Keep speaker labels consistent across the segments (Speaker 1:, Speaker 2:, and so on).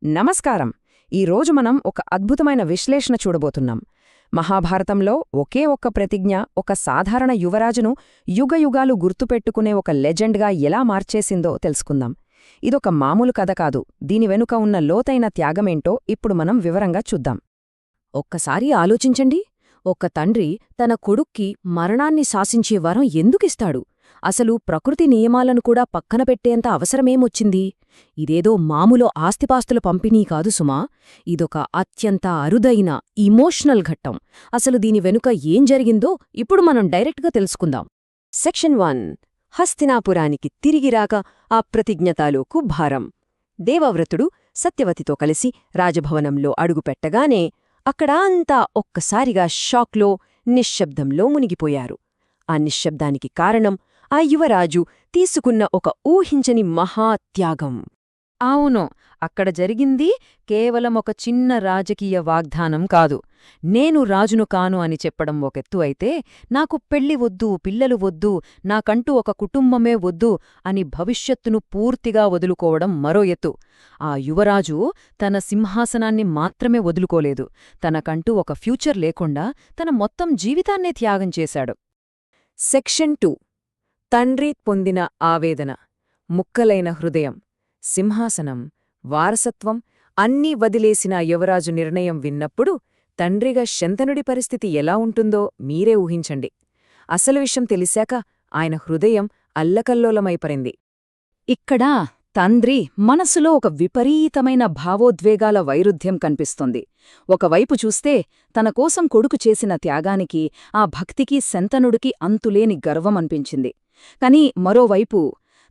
Speaker 1: నమస్కారం. ఈరోజు మనం ఒక అద్భుతమైన విశ్లేషణ చూడబోతున్నాం. మహాభారతంలో ఒకే ఒక్క ప్రతిజ్ఞ ఒక సాధారణ యువరాజును యుగయుగాలు గుర్తుపెట్టుకునే ఒక లెజెండ్గా ఎలా మార్చేసిందో తెలుసుకుందాం. ఇదొక మామూలు కథ కాదు. దీని వెనుక ఉన్న లోతైన త్యాగమేంటో ఇప్పుడు మనం వివరంగా చూద్దాం. ఒక్కసారి ఆలోచించండి. ఒక తండ్రి తన కొడుక్కి మరణాన్ని శాసించే వరం ఎందుకిస్తాడు? అసలు ప్రకృతి నియమాలను కూడా పక్కన పెట్టేంత అవసరమేమొచ్చింది? ఇదేదో మామూలు ఆస్తిపాస్తుల పంపిణీ కాదు సుమా. ఇదొక అత్యంత అరుదైన ఇమోషనల్ ఘట్టం. అసలు దీని వెనుక ఏం జరిగిందో ఇప్పుడు మనం డైరెక్ట్గా తెలుసుకుందాం.
Speaker 2: సెక్షన్ 1. హస్తినాపురానికి తిరిగిరాక ఆ ప్రతిజ్ఞతాలోకు భారం. దేవవ్రతుడు సత్యవతితో కలిసి రాజభవనంలో అడుగుపెట్టగానే అక్కడా అంతా ఒక్కసారిగా షాక్లో, నిశ్శబ్దంలో మునిగిపోయారు. ఆ నిశ్శబ్దానికి కారణం ఆ యువరాజు తీసుకున్న ఒక ఊహించని మహాత్యాగం.
Speaker 1: అవును, అక్కడ జరిగింది కేవలం ఒక చిన్న రాజకీయ వాగ్దానం కాదు. నేను రాజును కాను అని చెప్పడం ఒకెత్తు అయితే, నాకు పెళ్లి వద్దు, పిల్లలు వద్దు, నాకంటూ ఒక కుటుంబమే వద్దు అని భవిష్యత్తును పూర్తిగా వదులుకోవడం మరో ఎత్తు. ఆ యువరాజు తన సింహాసనాన్ని మాత్రమే వదులుకోలేదు, తనకంటూ ఒక ఫ్యూచర్ లేకుండా తన మొత్తం జీవితాన్నే త్యాగం చేశాడు.
Speaker 2: సెక్షన్ 2. తండ్రి పొందిన ఆవేదన. ముక్కలైన హృదయం, సింహాసనం, వారసత్వం అన్నీ వదిలేసిన యువరాజు నిర్ణయం విన్నప్పుడు తండ్రిగా శంతనుడి పరిస్థితి ఎలా ఉంటుందో మీరే ఊహించండి. అసలు విషయం తెలిసాక ఆయన హృదయం అల్లకల్లోలమైపరింది.
Speaker 1: ఇక్కడ తండ్రి మనసులో ఒక విపరీతమైన భావోద్వేగాల వైరుధ్యం కనిపిస్తుంది. ఒకవైపు చూస్తే తనకోసం కొడుకు చేసిన త్యాగానికి, ఆ భక్తికి శంతనుడికి అంతులేని గర్వమనిపించింది. కాని మరోవైపు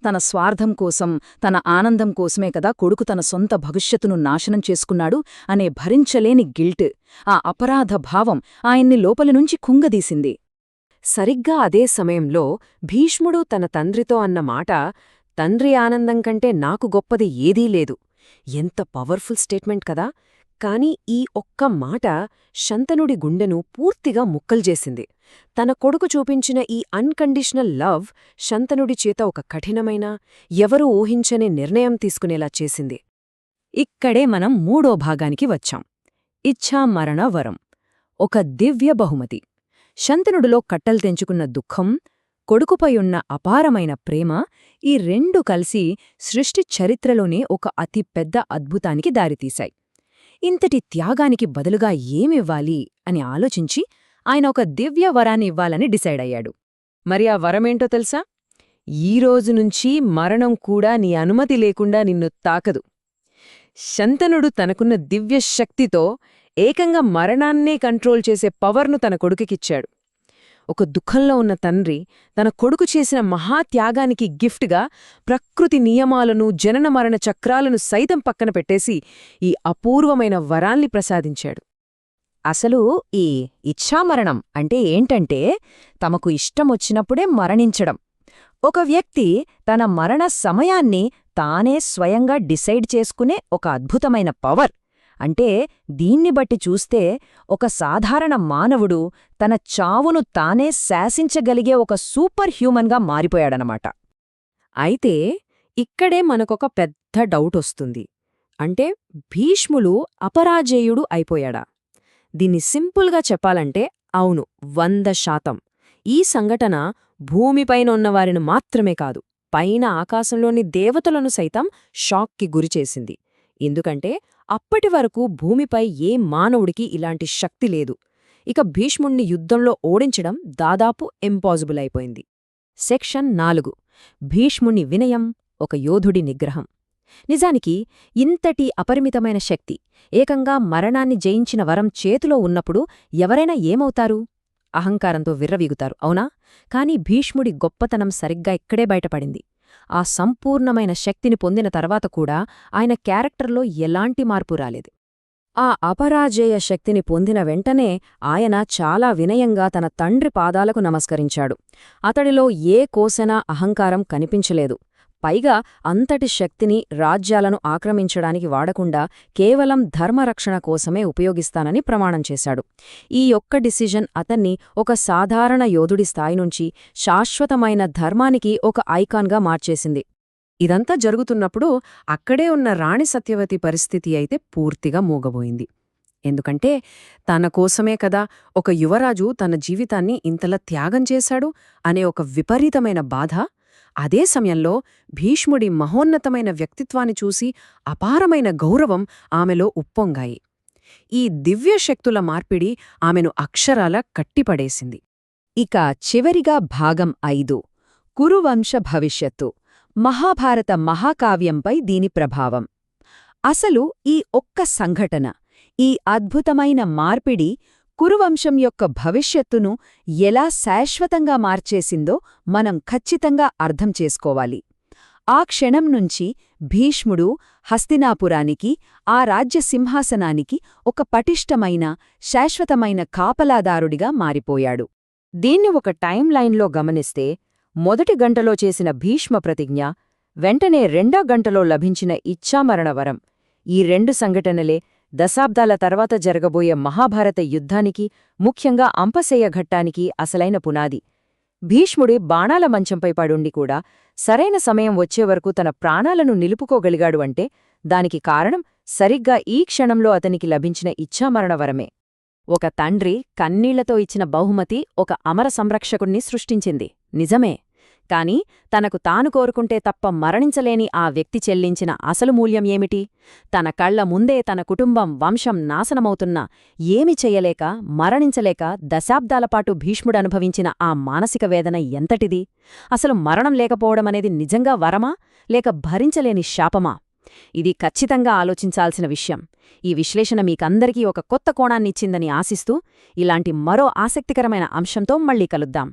Speaker 1: తన స్వార్థం కోసం, తన ఆనందం కోసమే కదా కొడుకు తన సొంత భవిష్యత్తును నాశనం చేసుకున్నాడు అనే భరించలేని గిల్ట్, ఆ అపరాధ భావం ఆయన్ని లోపలినుంచి కుంగదీసింది.
Speaker 2: సరిగ్గా అదే సమయంలో భీష్ముడు తన తండ్రితో అన్న మాట, తండ్రి ఆనందం కంటే నాకు గొప్పది ఏదీ లేదు. ఎంత పవర్ఫుల్ స్టేట్మెంట్ కదా! కాని ఈ ఒక్క మాట శంతనుడి గుండెను పూర్తిగా ముక్కల్జేసింది. తన కొడుకు చూపించిన ఈ అన్కండిషనల్ లవ్ శంతనుడి చేత ఒక కఠినమైన, ఎవరూ ఊహించని నిర్ణయం తీసుకునేలా చేసింది.
Speaker 1: ఇక్కడే మనం మూడో భాగానికి వచ్చాం. ఇచ్ఛామరణ వరం, ఒక దివ్య బహుమతి. శంతనుడిలో కట్టలు తెంచుకున్న దుఃఖం, కొడుకుపై ఉన్న అపారమైన ప్రేమ, ఈ రెండు కలిసి సృష్టి చరిత్రలోనే ఒక అతిపెద్ద అద్భుతానికి దారితీశాయి. ఇంతటి త్యాగానికి బదులుగా ఏమివ్వాలి అని ఆలోచించి ఆయన ఒక దివ్య వరాన్ని ఇవ్వాలని డిసైడ్ అయ్యాడు.
Speaker 2: మరి ఆ వరమేంటో తెలుసా? ఈరోజునుంచి మరణం కూడా నీ అనుమతి లేకుండా నిన్ను తాకదు. శంతనుడు తనకున్న దివ్యశక్తితో ఏకంగా మరణాన్నే కంట్రోల్ చేసే పవర్ను తన కొడుకుకిచ్చాడు. ఒక దుఃఖంలో ఉన్న తండ్రి తన కొడుకు చేసిన మహాత్యాగానికి గిఫ్ట్గా ప్రకృతి నియమాలను, జనన మరణ చక్రాలను సైతం పక్కన పెట్టేసి ఈ అపూర్వమైన వరాల్ని ప్రసాదించాడు.
Speaker 1: అసలు ఈ ఇచ్ఛామరణం అంటే ఏంటంటే, తమకు ఇష్టమొచ్చినప్పుడే మరణించడం. ఒక వ్యక్తి తన మరణ సమయాన్ని తానే స్వయంగా డిసైడ్ చేసుకునే ఒక అద్భుతమైన పవర్. అంటే దీన్ని బట్టి చూస్తే ఒక సాధారణ మానవుడు తన చావును తానే శాసించగలిగే ఒక సూపర్ హ్యూమన్గా మారిపోయాడనమాట.
Speaker 2: అయితే ఇక్కడే మనకొక పెద్ద డౌటొస్తుంది. అంటే భీష్ముడు అపరాజేయుడు అయిపోయాడా? దీన్ని సింపుల్గా చెప్పాలంటే అవును, 100%. ఈ సంఘటన భూమిపైన ఉన్నవారిని మాత్రమే కాదు, పైన ఆకాశంలోని దేవతలను సైతం షాక్కి గురిచేసింది. ఎందుకంటే అప్పటి వరకు భూమిపై ఏ మానవుడికి ఇలాంటి శక్తి లేదు. ఇక భీష్ముణ్ణి యుద్ధంలో ఓడించడం దాదాపు ఇంపాసిబుల్ అయిపోయింది.
Speaker 1: సెక్షన్ 4. భీష్ముని వినయం, ఒక యోధుడి నిగ్రహం. నిజానికి ఇంతటి అపరిమితమైన శక్తి, ఏకంగా మరణాన్ని జయించిన వరం చేతిలో ఉన్నప్పుడు ఎవరైనా ఏమవుతారు? అహంకారంతో విర్రవీగుతారు, అవునా? కాని భీష్ముడి గొప్పతనం సరిగ్గా ఇక్కడే బయటపడింది. ఆ సంపూర్ణమైన శక్తిని పొందిన తర్వాత కూడా ఆయన క్యారెక్టర్లో ఎలాంటి మార్పు రాలేదు. ఆ అపరాజేయ శక్తిని పొందిన వెంటనే ఆయన చాలా వినయంగా తన తండ్రి పాదాలకు నమస్కరించాడు. అతడిలో ఏ కోసనా అహంకారం కనిపించలేదు. పైగా అంతటి శక్తిని రాజ్యాలను ఆక్రమించడానికి వాడకుండా కేవలం ధర్మరక్షణ కోసమే ఉపయోగిస్తానని ప్రమాణం చేశాడు. ఈ ఒక్క డిసిజన్ అతన్ని ఒక సాధారణ యోధుడి స్థాయి నుంచి శాశ్వతమైన ధర్మానికి ఒక ఐకాన్గా మార్చేసింది.
Speaker 2: ఇదంతా జరుగుతున్నప్పుడు అక్కడే ఉన్న రాణి సత్యవతి పరిస్థితి అయితే పూర్తిగా మూగబోయింది. ఎందుకంటే తన కోసమే కదా ఒక యువరాజు తన జీవితాన్ని ఇంతలా త్యాగం చేశాడు అనే ఒక విపరీతమైన బాధ, అదే సమయంలో భీష్ముడి మహోన్నతమైన వ్యక్తిత్వాన్ని చూసి అపారమైన గౌరవం ఆమెలో ఉప్పొంగాయి. ఈ దివ్యశక్తుల మార్పిడి ఆమెను అక్షరాల కట్టిపడేసింది.
Speaker 1: ఇక చివరిగా భాగం 5 కురువంశ భవిష్యత్తు మహాభారత మహాకావ్యంపై దీని ప్రభావం. అసలు ఈ ఒక్క సంఘటన, ఈ అద్భుతమైన మార్పిడి కురువంశం యొక్క భవిష్యత్తును ఎలా శాశ్వతంగా మార్చేసిందో మనం ఖచ్చితంగా అర్థం చేసుకోవాలి. ఆ క్షణం నుంచి భీష్ముడు హస్తినాపురానికి, ఆ రాజ్య సింహాసనానికి ఒక పటిష్టమైన, శాశ్వతమైన కాపలాదారుడిగా మారిపోయాడు. దీన్ని ఒక టైం లైన్లో గమనిస్తే, మొదటి గంటలో చేసిన భీష్మ ప్రతిజ్ఞ, వెంటనే రెండో గంటలో లభించిన ఇచ్ఛామరణ వరం, ఈ రెండు సంఘటనలే దశాబ్దాల తర్వాత జరగబోయే మహాభారత యుద్ధానికి, ముఖ్యంగా అంపశయ్య ఘట్టానికి అసలైన పునాది. భీష్ముడి బాణాల మంచంపై పడుండి కూడా సరైన సమయం వచ్చేవరకు తన ప్రాణాలను నిలుపుకోగలిగాడు అంటే దానికి కారణం సరిగ్గా ఈ క్షణంలో అతనికి లభించిన ఇచ్ఛామరణ వరమే. ఒక తండ్రి కన్నీళ్లతో ఇచ్చిన బహుమతి ఒక అమర సంరక్షకుణ్ణి సృష్టించింది, నిజమే. కాని తనకు తాను కోరుకుంటే తప్ప మరణించలేని ఆ వ్యక్తి చెల్లించిన అసలు మూల్యం ఏమిటి? తన కళ్ల ముందే తన కుటుంబం, వంశం నాశనమవుతున్నా ఏమి చెయ్యలేక, మరణించలేక దశాబ్దాలపాటు భీష్ముడనుభవించిన ఆ మానసిక వేదన ఎంతటిది? అసలు మరణం లేకపోవడమనేది నిజంగా వరమా, లేక భరించలేని శాపమా? ఇది ఖచ్చితంగా ఆలోచించాల్సిన విషయం. ఈ విశ్లేషణ మీకందరికీ ఒక కొత్త కోణాన్నిచ్చిందని ఆశిస్తూ, ఇలాంటి మరో ఆసక్తికరమైన అంశంతో మళ్ళీ కలుద్దాం.